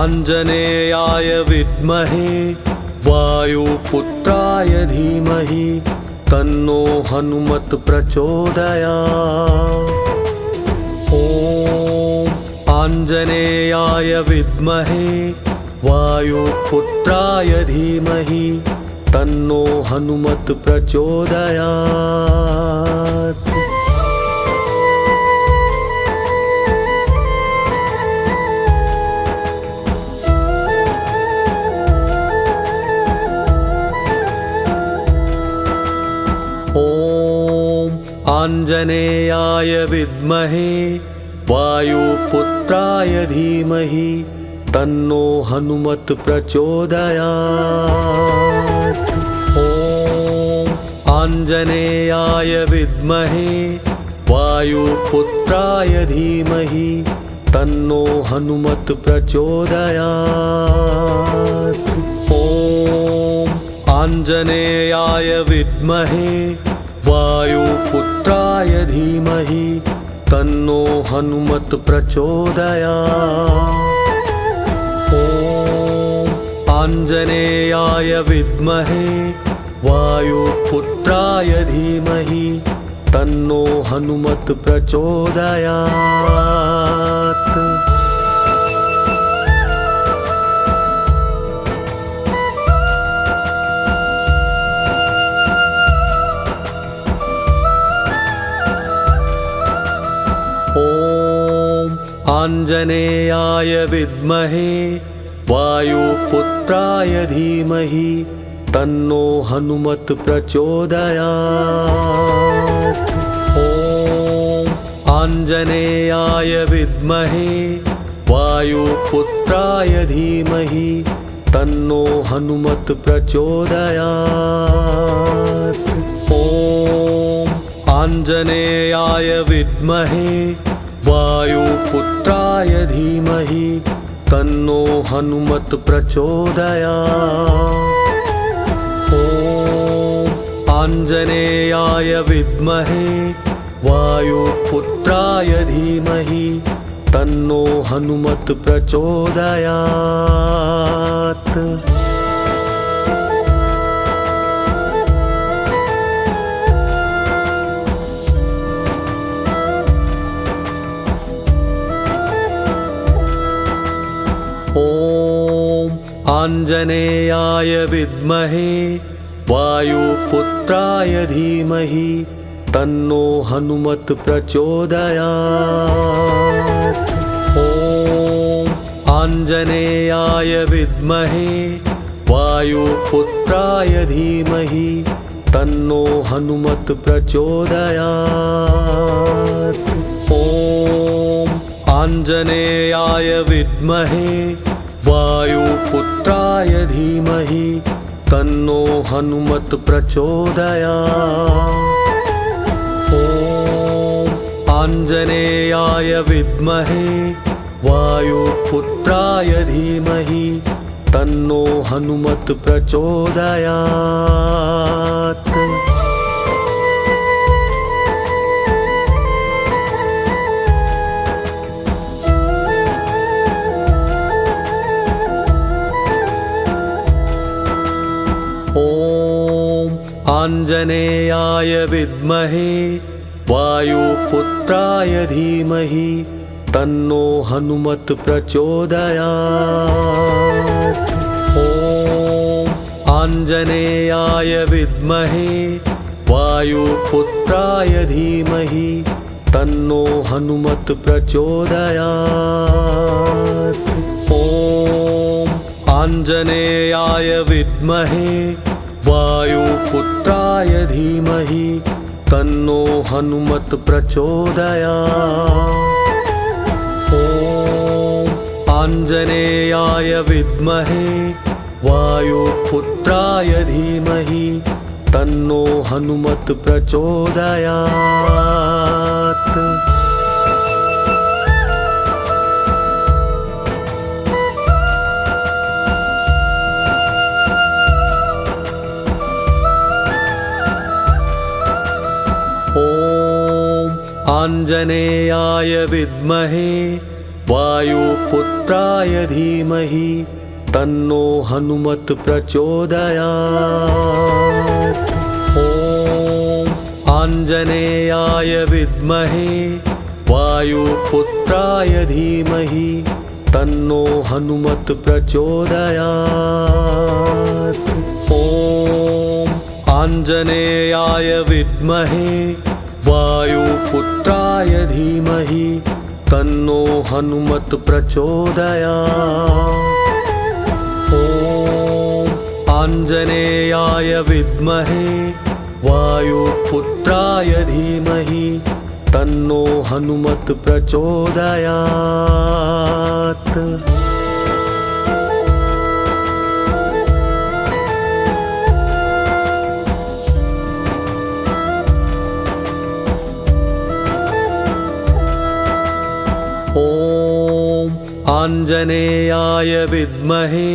आञ्जनेयाय विद्महे वायुपुत्राय धीमहि तन्नो हनुमत् प्रचोदयात्। ॐ आञ्जनेयाय विद्महे वायुपुत्राय धीमहि तन्नो हनुमत् प्रचोदयात्। ॐ आञ्जनेयाय विद्महे वायुपुत्राय धीमहि तन्नो हनुमत् प्रचोदयात्। ॐ आञ्जनेयाय विद्महे वायुपुत्राय धीमहि तन्नो हनुमत् प्रचोदयात्। ॐ आञ्जनेयाय विद्महे वायुपुत्राय धीमहि तन्नो हनुमत् प्रचोदयात्। ॐ आञ्जनेयाय विद्महे वायुपुत्राय धीमहि तन्नो हनुमत् प्रचोदयात्। ॐ आञ्जनेयाय विद्महे वायुपुत्राय धीमहि तन्नो हनुमत् प्रचोदयात्। ॐ आञ्जनेयाय विद्महे वायुपुत्राय धीमहि तन्नो हनुमत् प्रचोदयात्। ॐ आञ्जनेयाय विद्महे वायुपुत्राय धीमहि तन्नो हनुमत् प्रचोदयात्। ॐ आञ्जनेयाय विद्महे वायुपुत्राय धीमहि तन्नो हनुमत् प्रचोदयात्। ॐ आञ्जनेयाय विद्महे वायुपुत्राय धीमहि तन्नो हनुमत् प्रचोदयात्। ॐ आञ्जनेयाय विद्महे वायुपुत्राय धीमहि तन्नो हनुमत् प्रचोदयात्। ॐ आञ्जनेयाय विद्महे वायुपुत्राय धीमहि तन्नो हनुमत् प्रचोदयात्। ॐ आञ्जनेयाय विद्महे वायुपुत्राय धीमहि तन्नो हनुमत् प्रचोदयात्। ॐ आञ्जनेयाय विद्महे वायुपुत्राय धीमहि तन्नो हनुमत् प्रचोदयात्। ॐ आञ्जनेयाय विद्महे वायुपुत्राय धीमहि तन्नो हनुमत् प्रचोदयात्। ॐ आञ्जनेयाय विद्महे वायुपुत्राय धीमहि तन्नो हनुमत् प्रचोदयात्। ॐ आञ्जनेयाय विद्महे वायुपुत्राय धीमहि तन्नो हनुमत् प्रचोदयात्। ॐ आञ्जनेयाय विद्महे वायुपुत्राय धीमहि तन्नो हनुमत् प्रचोदयात्। ॐ आञ्जनेयाय विद्महे वायुपुत्राय धीमहि तन्नो हनुमत् प्रचोदयात्। ॐ आञ्जनेयाय विद्महे वायुपुत्राय धीमहि तन्नो हनुमत् प्रचोदयात्। ॐ आञ्जनेयाय विद्महे वायुपुत्राय धीमहि तन्नो हनुमत् प्रचोदयात्। ॐ आञ्जनेयाय विद्महे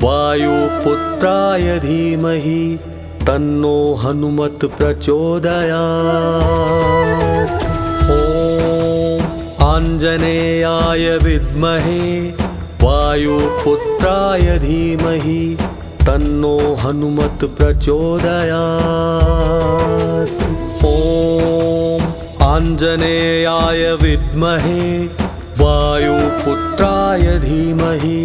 वायुपुत्राय धीमहि तन्नो हनुमत् प्रचोदयात्। ॐ आञ्जनेयाय विद्महे वायुपुत्राय धीमहि तन्नो हनुमत् प्रचोदयात्। ॐ आञ्जनेयाय विद्महे वायुपुत्राय धीमहि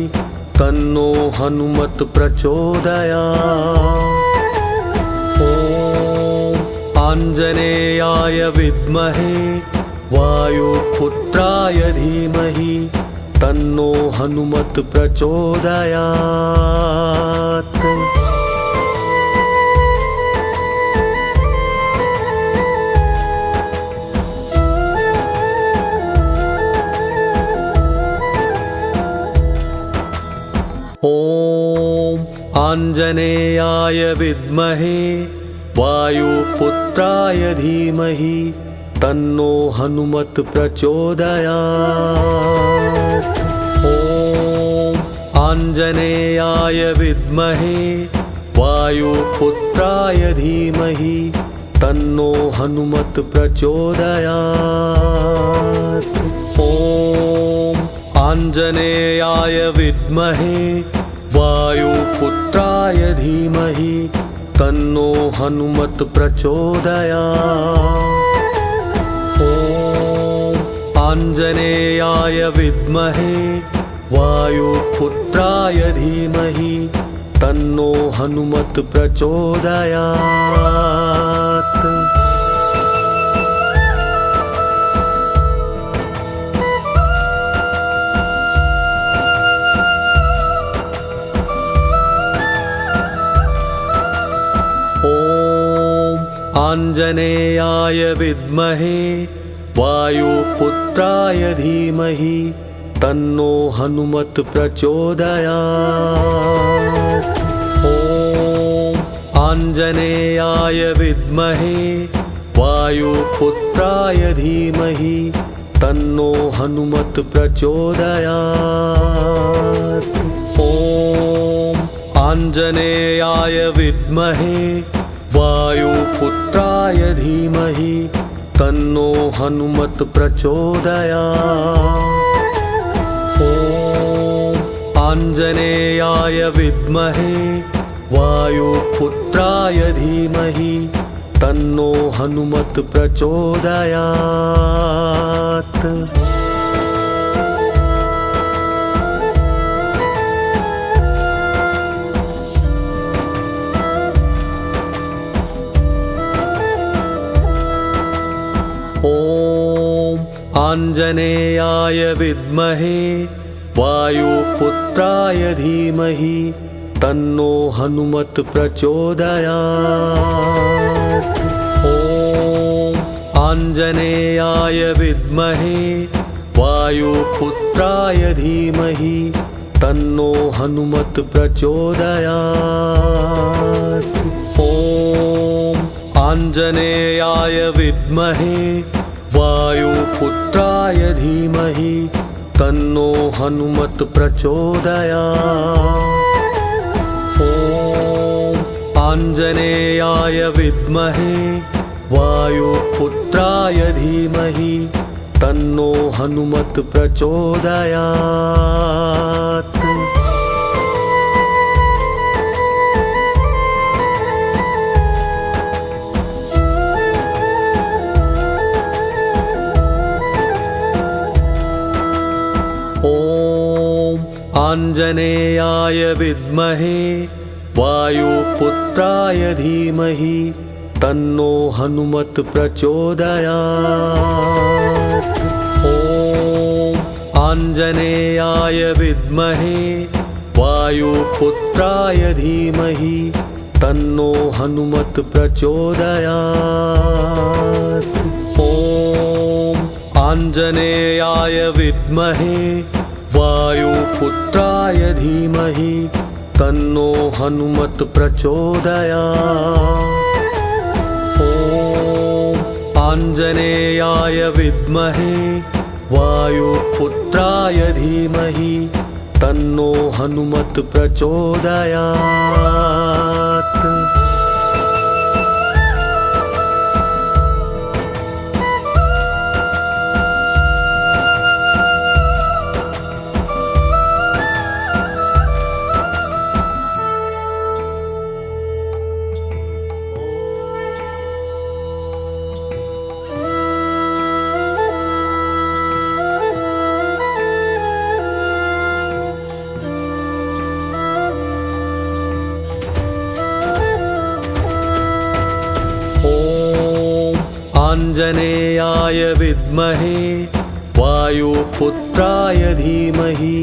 तन्नो हनुमत् प्रचोदयात्। ॐ आञ्जनेयाय विद्महे वायुपुत्राय धीमहि तन्नो हनुमत् प्रचोदयात्। ॐ आञ्जनेयाय विद्महे वायुपुत्राय धीमहि तन्नो हनुमत् प्रचोदयात्। ॐ आञ्जनेयाय विद्महे वायुपुत्राय धीमहि तन्नो हनुमत् प्रचोदयात्। ॐ आञ्जनेयाय विद्महे वायुपुत्राय धीमहि तन्नो हनुमत् प्रचोदयात्। ॐ आञ्जनेयाय विद्महे वायुपुत्राय धीमहि तन्नो हनुमत् प्रचोदयात्। ॐ आञ्जनेयाय विद्महे वायुपुत्राय धीमहि तन्नो हनुमत् प्रचोदयात्। ॐ आञ्जनेयाय विद्महे वायुपुत्राय धीमहि तन्नो हनुमत् प्रचोदयात्। ॐ आञ्जनेयाय विद्महे वायुपुत्राय धीमहि तन्नो हनुमत् प्रचोदयात्। ॐ आञ्जनेयाय विद्महे वायुपुत्राय धीमहि तन्नो हनुमत् प्रचोदयात्। ॐ आञ्जनेयाय विद्महे वायुपुत्राय धीमहि तन्नो हनुमत् प्रचोदयात्। ॐ आञ्जनेयाय विद्महे वायुपुत्राय धीमहि तन्नो हनुमत् प्रचोदयात्। ॐ आञ्जनेयाय विद्महे वायुपुत्राय धीमहि तन्नो हनुमत् प्रचोदयात्। ॐ आञ्जनेयाय विद्महे वायुपुत्राय धीमहि तन्नो हनुमत् प्रचोदयात्। ॐ आञ्जनेयाय विद्महे वायुपुत्राय धीमहि तन्नो हनुमत् प्रचोदयात्। ॐ आञ्जनेयाय विद्महे वायुपुत्राय धीमहि तन्नो हनुमत् प्रचोदयात्। ॐ आञ्जनेयाय विद्महे वायुपुत्राय धीमहि तन्नो हनुमत् प्रचोदयात्। ॐ आञ्जनेयाय विद्महे वायुपुत्राय धीमहि तन्नो हनुमत् प्रचोदयात्। आञ्जनेयाय विद्महे वायुपुत्राय धीमहि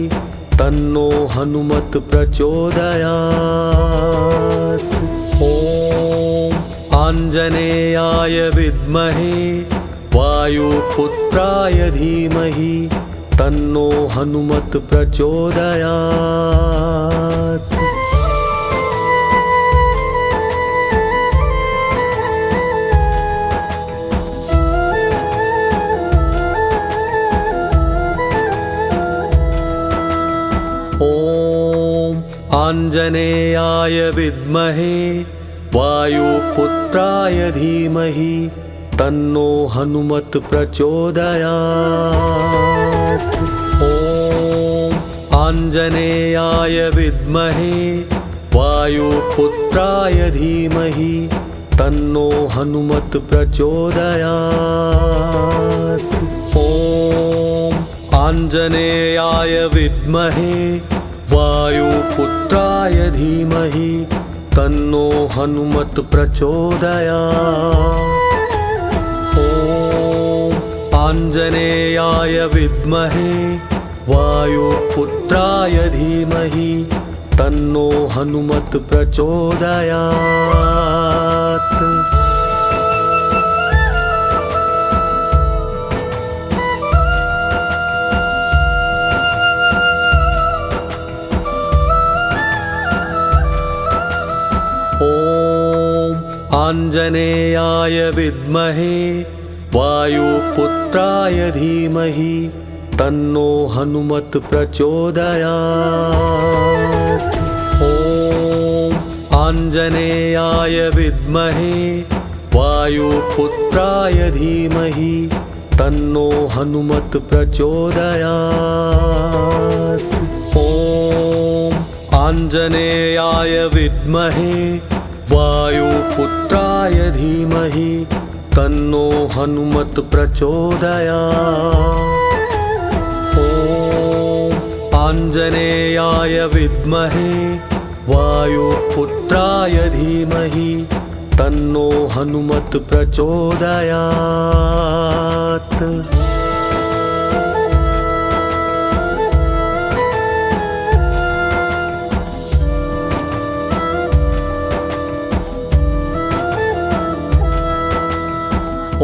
तन्नो हनुमत् प्रचोदयात्। ॐ आञ्जनेयाय विद्महे वायुपुत्राय धीमहि तन्नो हनुमत् प्रचोदयात्। ॐ आञ्जनेयाय विद्महे वायुपुत्राय धीमहि तन्नो हनुमत् प्रचोदयात्। ॐ आञ्जनेयाय विद्महे वायुपुत्राय धीमहि तन्नो हनुमत् प्रचोदयात्। ॐ आञ्जनेयाय विद्महे वायुपुत्राय धीमहि तन्नो हनुमत् प्रचोदयात्। ॐ आञ्जनेयाय विद्महे वायुपुत्राय धीमहि तन्नो हनुमत् प्रचोदयात्। ॐ आञ्जनेयाय विद्महे वायुपुत्राय धीमहि तन्नो हनुमत् प्रचोदयात्। ॐ आञ्जनेयाय विद्महे वायुपुत्राय धीमहि तन्नो हनुमत् प्रचोदयात्। ॐ आञ्जनेयाय विद्महे वायुपुत्राय धीमहि तन्नो हनुमत् प्रचोदयात्। ॐ आञ्जनेयाय विद्महे वायुपुत्राय धीमहि तन्नो हनुमत् प्रचोदयात्। ॐ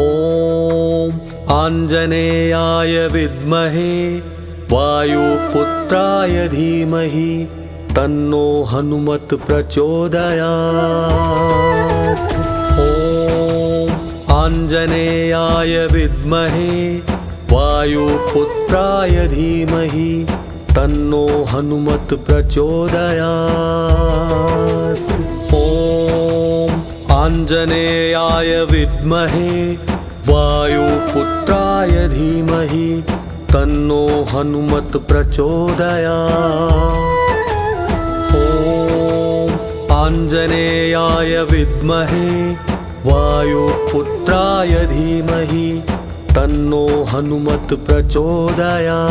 आञ्जनेयाय विद्महे वायुपुत्राय धीमहि तन्नो हनुमत् प्रचोदयात्। ॐ आञ्जनेयाय विद्महे वायुपुत्राय धीमहि तन्नो हनुमत् प्रचोदयात्। ॐ आञ्जनेयाय विद्महे वायुपुत्राय धीमहि तन्नो हनुमत् प्रचोदयात्। ॐ आञ्जनेयाय विद्महे वायुपुत्राय धीमहि तन्नो हनुमत् प्रचोदयात्।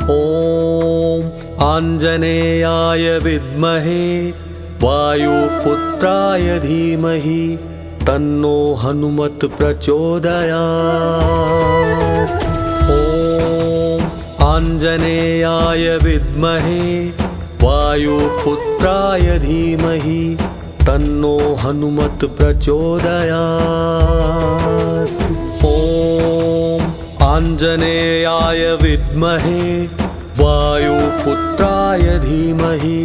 ॐ आञ्जनेयाय विद्महे वायुपुत्राय धीमहि तन्नो हनुमत् प्रचोदयात्। ॐ आञ्जनेयाय विद्महे वायुपुत्राय धीमहि तन्नो हनुमत् प्रचोदयात्। ॐ आञ्जनेयाय विद्महे वायुपुत्राय धीमहि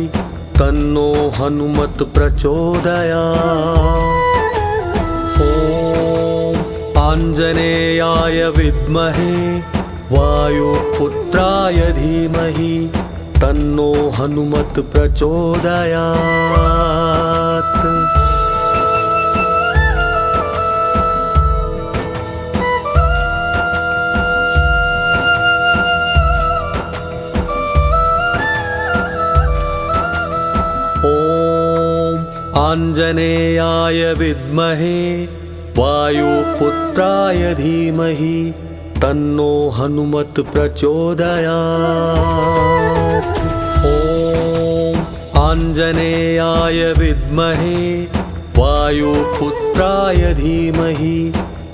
तन्नो हनुमत् प्रचोदयात्। ॐ आञ्जनेयाय विद्महे वायुपुत्राय धीमहि तन्नो हनुमत् प्रचोदयात्। ॐ आञ्जनेयाय विद्महे वायुपुत्राय धीमहि तन्नो हनुमत् प्रचोदयात्। ॐ आञ्जनेयाय विद्महे वायुपुत्राय धीमहि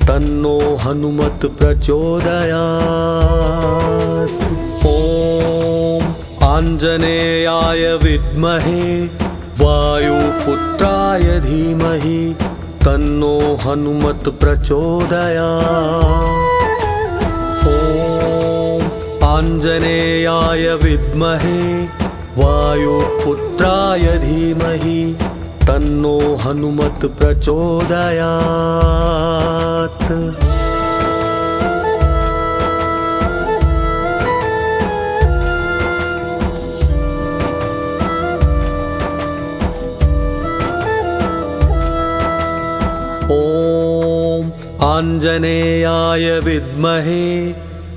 तन्नो हनुमत् प्रचोदयात्। ॐ आञ्जनेयाय विद्महे वायुपुत्राय धीमहि तन्नो हनुमत् प्रचोदयात्। ॐ आञ्जनेयाय विद्महे वायुपुत्राय धीमहि तन्नो हनुमत् प्रचोदयात्। ॐ आञ्जनेयाय विद्महे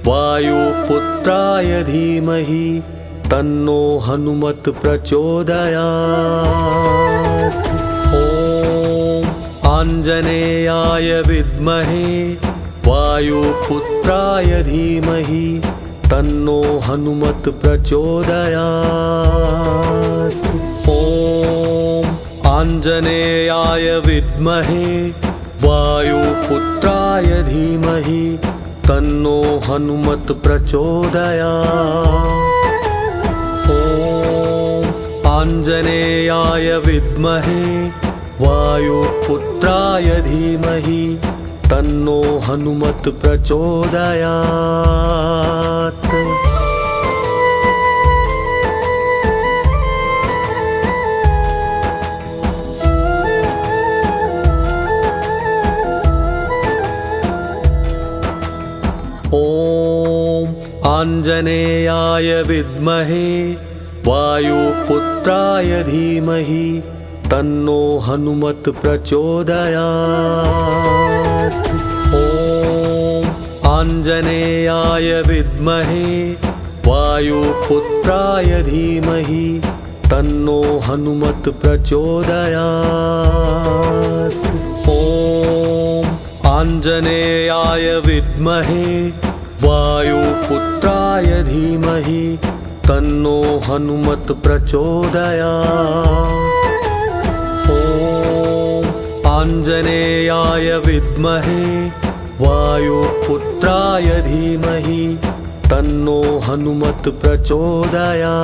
वायुपुत्राय धीमहि तन्नो हनुमत् प्रचोदयात्। ॐ आञ्जनेयाय विद्महे वायुपुत्राय धीमहि तन्नो हनुमत् प्रचोदयात्। ॐ आञ्जनेयाय विद्महे वायुपुत्राय धीमहि तन्नो हनुमत् प्रचोदयात्। ॐ आञ्जनेयाय विद्महे वायुपुत्राय धीमहि तन्नो हनुमत् प्रचोदयात्। ॐ आञ्जनेयाय विद्महे वायुपुत्राय धीमहि तन्नो हनुमत् प्रचोदयात्। ॐ आञ्जनेयाय विद्महे वायुपुत्राय धीमहि तन्नो हनुमत् प्रचोदयात्। ॐ आञ्जनेयाय विद्महे वायुपुत्राय धीमहि तन्नो हनुमत् प्रचोदयात्। ॐ आञ्जनेयाय विद्महे वायुपुत्राय धीमहि तन्नो हनुमत् प्रचोदयात्।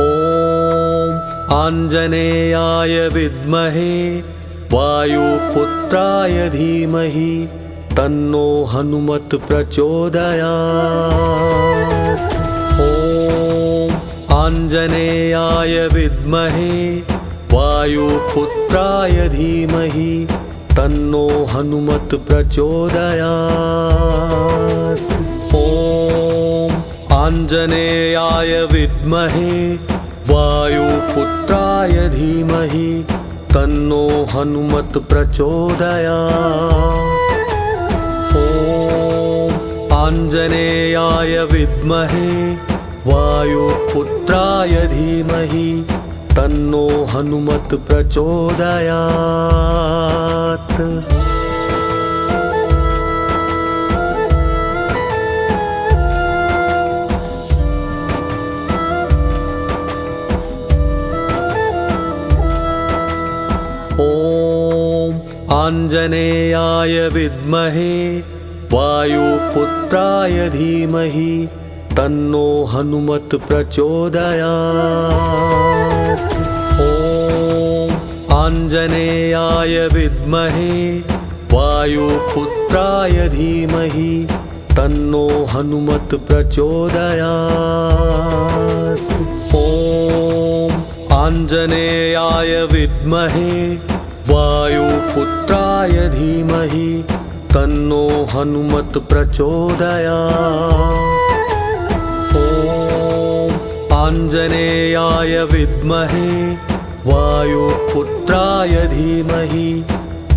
ॐ आञ्जनेयाय विद्महे वायुपुत्राय धीमहि तन्नो हनुमत् प्रचोदयात्। आञ्जनेयाय विद्महे वायुपुत्राय धीमहि तन्नो हनुमत् प्रचोदयात्। ॐ आञ्जनेयाय विद्महे वायुपुत्राय धीमहि तन्नो हनुमत् प्रचोदयात्। ॐ आञ्जनेयाय विद्महे वायुपुत्राय धीमहि तन्नो हनुमत् प्रचोदयात्। ॐ आञ्जनेयाय विद्महे वायुपुत्राय धीमहि तन्नो हनुमत् प्रचोदयात्। ॐ आञ्जनेयाय विद्महे वायुपुत्राय धीमहि तन्नो हनुमत् प्रचोदयात्। ॐ आञ्जनेयाय विद्महे वायुपुत्राय धीमहि तन्नो हनुमत् प्रचोदयात्। ॐ आञ्जनेयाय विद्महे वायुपुत्राय धीमहि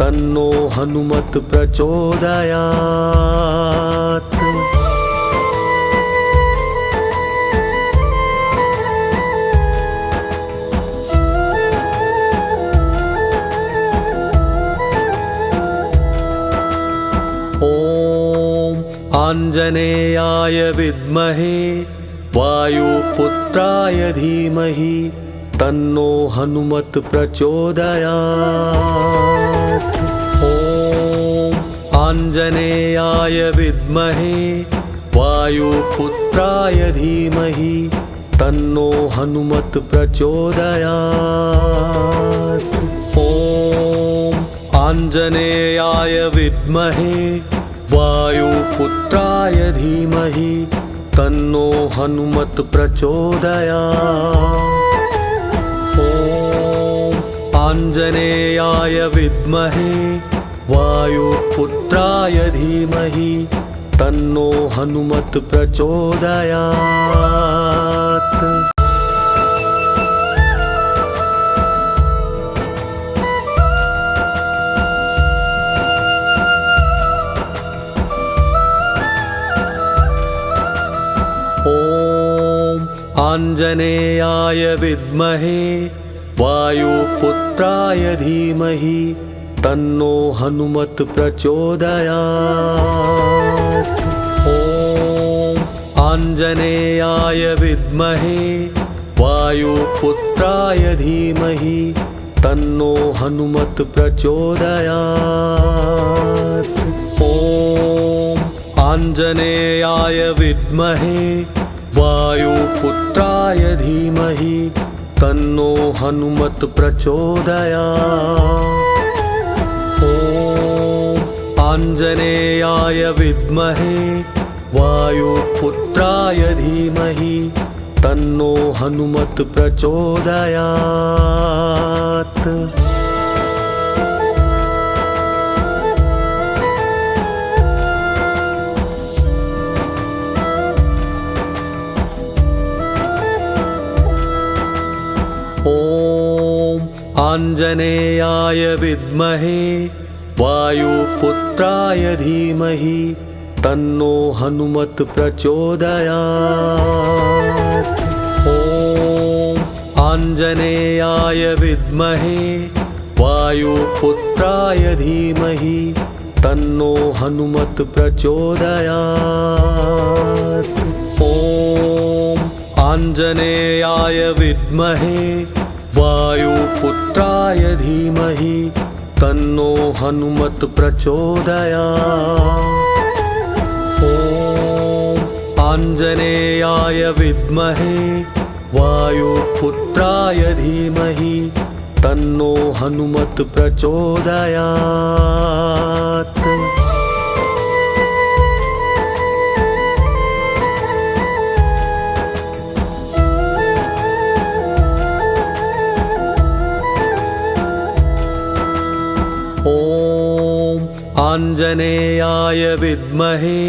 तन्नो हनुमत् प्रचोदयात्। ॐ आञ्जनेयाय विद्महे वायुपुत्राय धीमहि तन्नो हनुमत् प्रचोदयात्। ॐ आञ्जनेयाय विद्महे वायुपुत्राय धीमहि तन्नो हनुमत् प्रचोदयात्। ॐ आञ्जनेयाय विद्महे वायुपुत्राय धीमहि तन्नो हनुमत् प्रचोदयात्। ॐ आञ्जनेयाय विद्महे वायुपुत्राय धीमहि तन्नो हनुमत् प्रचोदयात्। ॐ आञ्जनेयाय विद्महे वायुपुत्राय धीमहि तन्नो हनुमत् प्रचोदयात्। ॐ आञ्जनेयाय विद्महे वायुपुत्राय धीमहि तन्नो हनुमत् प्रचोदयात्। ॐ आञ्जनेयाय विद्महे वायुपुत्राय धीमहि तन्नो हनुमत् प्रचोदयात्। ॐ आञ्जनेयाय विद्महे वायुपुत्राय धीमहि तन्नो हनुमत् प्रचोदयात्। ॐ आञ्जनेयाय विद्महे वायुपुत्राय धीमहि तन्नो हनुमत् प्रचोदयात्। ॐ आञ्जनेयाय विद्महे वायुपुत्राय धीमहि तन्नो हनुमत् प्रचोदयात्। ॐ आञ्जनेयाय विद्महे वायुपुत्राय धीमहि तन्नो हनुमत् प्रचोदयात्। ॐ आञ्जनेयाय विद्महे वायुपुत्राय धीमहि तन्नो हनुमत् प्रचोदयात्। ॐ आञ्जनेयाय विद्महे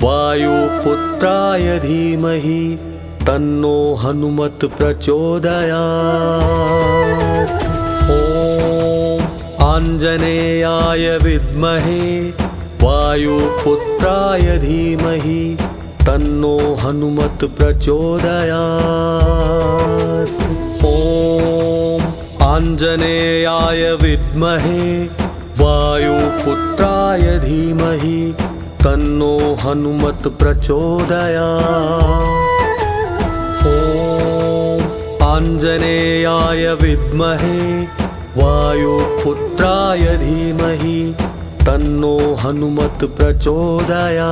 वायुपुत्राय धीमहि तन्नो हनुमत् प्रचोदयात्। ॐ आञ्जनेयाय विद्महे वायुपुत्राय धीमहि तन्नो हनुमत् प्रचोदयात्। ॐ आञ्जनेयाय विद्महे वायुपुत्राय धीमहि तन्नो हनुमत् प्रचोदयात्। ॐ आञ्जनेयाय विद्महे वायुपुत्राय धीमहि तन्नो हनुमत् प्रचोदयात्।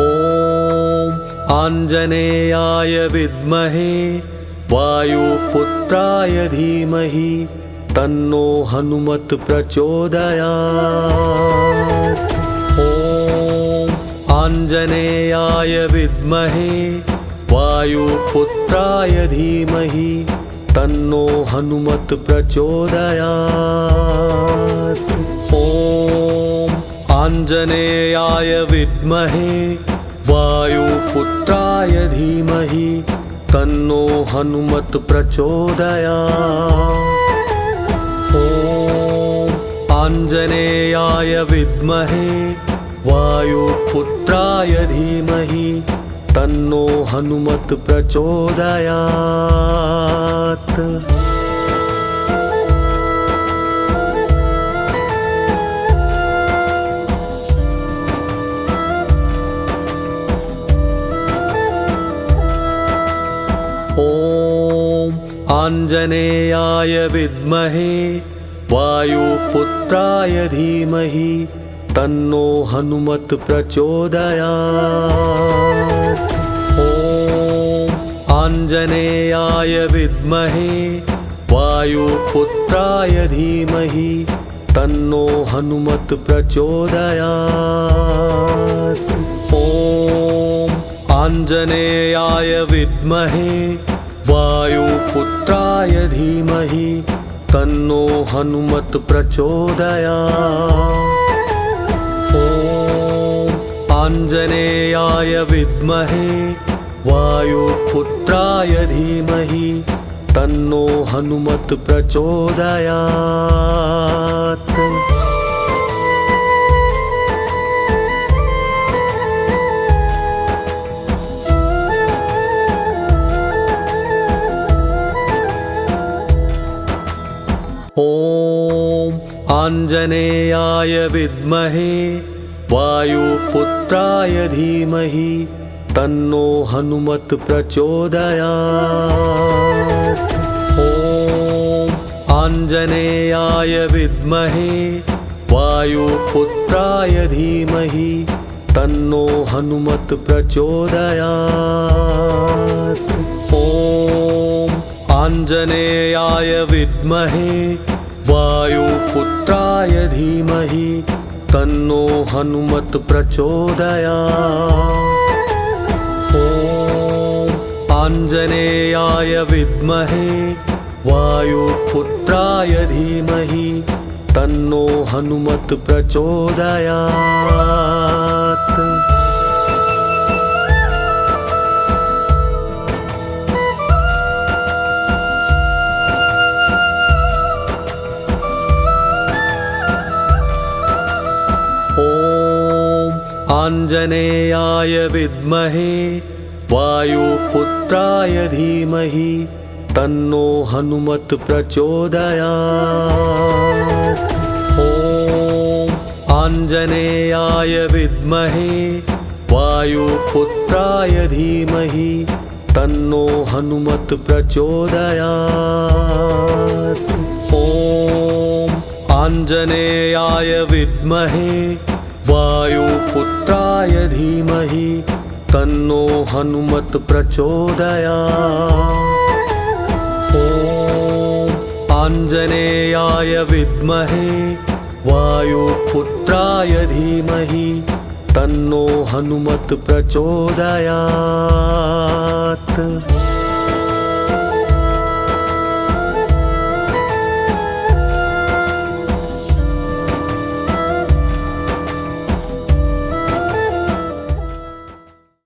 ॐ आञ्जनेयाय विद्महे वायुपुत्राय धीमहि तन्नो हनुमत् प्रचोदयात्। ॐ आञ्जनेयाय विद्महे वायुपुत्राय धीमहि तन्नो हनुमत् प्रचोदयात्। ॐ आञ्जनेयाय विद्महे वायुपुत्राय धीमहि तन्नो हनुमत् प्रचोदयात्। ॐ आञ्जनेयाय विद्महे वायुपुत्राय धीमहि तन्नो हनुमत् प्रचोदयात्। ॐ आञ्जनेयाय विद्महे वायुपुत्राय धीमहि तन्नो हनुमत् प्रचोदयात्। ॐ आञ्जनेयाय विद्महे वायुपुत्राय धीमहि तन्नो हनुमत् प्रचोदयात्। ॐ आञ्जनेयाय विद्महे वायुपुत्राय धीमहि तन्नो हनुमत् प्रचोदयात्। ॐ आञ्जनेयाय विद्महे वायुपुत्राय धीमहि तन्नो हनुमत् प्रचोदयात्। ॐ आञ्जनेयाय विद्महे वायुपुत्राय धीमहि तन्नो हनुमत् प्रचोदयात्। ॐ आञ्जनेयाय विद्महे वायुपुत्राय धीमहि तन्नो हनुमत् प्रचोदयात्। ॐ आञ्जनेयाय विद्महे वायुपुत्राय धीमहि तन्नो हनुमत् प्रचोदयात्। ॐ आञ्जनेयाय विद्महे वायुपुत्राय धीमहि तन्नो हनुमत् प्रचोदयात्। आञ्जनेयाय विद्महे वायुपुत्राय धीमहि तन्नो हनुमत् प्रचोदयात्। ॐ आञ्जनेयाय विद्महे वायुपुत्राय धीमहि तन्नो हनुमत् प्रचोदयात्। ॐ आञ्जनेयाय विद्महे वायुपुत्राय धीमहि तन्नो हनुमत् प्रचोदयात्। ॐ आञ्जनेयाय विद्महे वायुपुत्राय धीमहि तन्नो हनुमत् प्रचोदयात्।